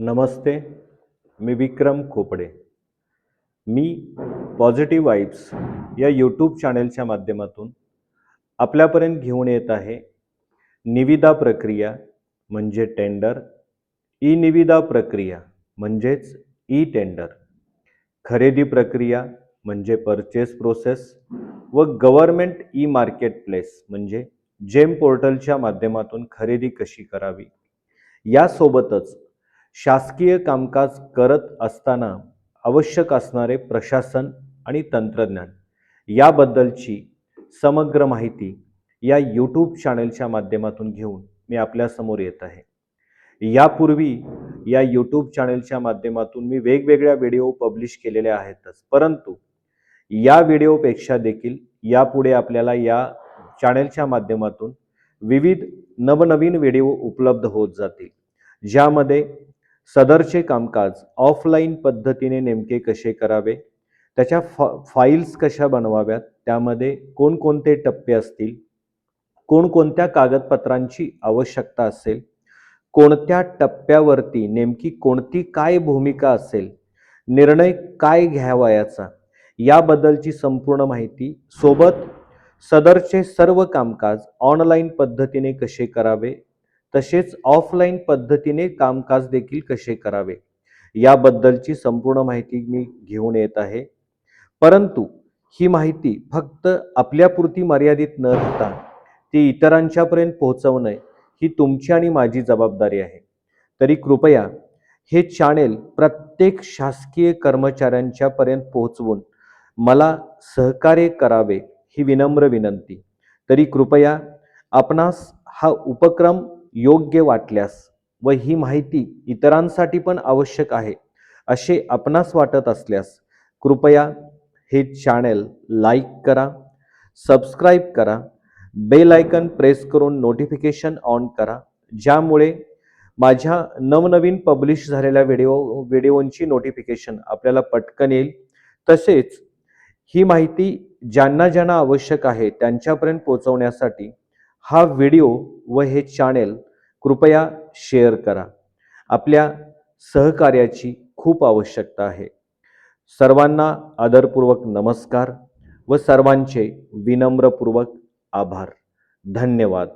नमस्ते. मी विक्रम खोपडे. मी positive vibes या YouTube चॅनलच्या माध्यमातून आपल्यापर्यंत घेऊन येत आहे निविदा प्रक्रिया म्हणजे टेंडर, ई निविदा प्रक्रिया म्हणजेच ई टेंडर, खरेदी प्रक्रिया म्हणजे परचेस प्रोसेस व गव्हर्नमेंट ई मार्केट प्लेस म्हणजे जेम पोर्टलच्या माध्यमातून खरेदी कशी करावी, यासोबतच शासकीय कामकाज करत असताना आवश्यक असणारे प्रशासन आणि तंत्रज्ञान याबद्दलची समग्र माहिती या यूट्यूब चॅनलच्या माध्यमातून घेऊन मी आपल्यासमोर येत आहे. यापूर्वी या यूट्यूब चॅनलच्या माध्यमातून मी वेगवेगळ्या व्हिडिओ पब्लिश केलेल्या आहेतच, परंतु या व्हिडिओपेक्षा देखील यापुढे आपल्याला या चॅनलच्या माध्यमातून विविध नवनवीन व्हिडिओ उपलब्ध होत जातील, ज्यामध्ये सदरचे कामकाज ऑफलाईन पद्धतीने नेमके कसे करावे, त्याच्या फाईल्स कशा बनवाव्यात, त्यामध्ये कोणकोणते टप्पे असतील, कोणकोणत्या कागदपत्रांची आवश्यकता असेल, कोणत्या टप्प्यावरती नेमकी कोणती काय भूमिका असेल, निर्णय काय घ्यावयाचा, याबद्दलची संपूर्ण माहिती सोबत सदरचे सर्व कामकाज ऑनलाईन पद्धतीने कसे करावे, तसेच ऑफलाईन पद्धतीने कामकाज देखील कसे करावे, याबद्दलची संपूर्ण माहिती मी घेऊन येत आहे. परंतु ही माहिती फक्त आपल्यापुरती मर्यादित न राहता ती इतरांच्यापर्यंत पोहोचवणे ही तुमची आणि माझी जबाबदारी आहे. तरी कृपया हे चॅनेल प्रत्येक शासकीय कर्मचाऱ्यांच्या पर्यंत पोहोचवून मला सहकार्य करावे ही विनम्र विनंती. तरी कृपया आपणास हा उपक्रम योग्य वाटल्यास व ही माहिती इतरांसाठी पण आवश्यक आहे असे आपणास वाटत असल्यास कृपया हे चॅनल लाईक करा, सबस्क्राईब करा, बेल आयकन प्रेस करून नोटिफिकेशन ऑन करा, ज्यामुळे माझ्या नवनवीन पब्लिश झालेल्या व्हिडिओंची नोटिफिकेशन आपल्याला पटकन येईल. तसेच ही माहिती ज्यांना ज्यांना आवश्यक आहे त्यांच्यापर्यंत पोहोचवण्यासाठी हा व्हिडिओ व हे चॅनल कृपया शेअर करा. आपल्या सहकार्याची खूप आवश्यकता आहे. सर्वांना आदरपूर्वक नमस्कार व सर्वांचे विनम्रपूर्वक आभार. धन्यवाद.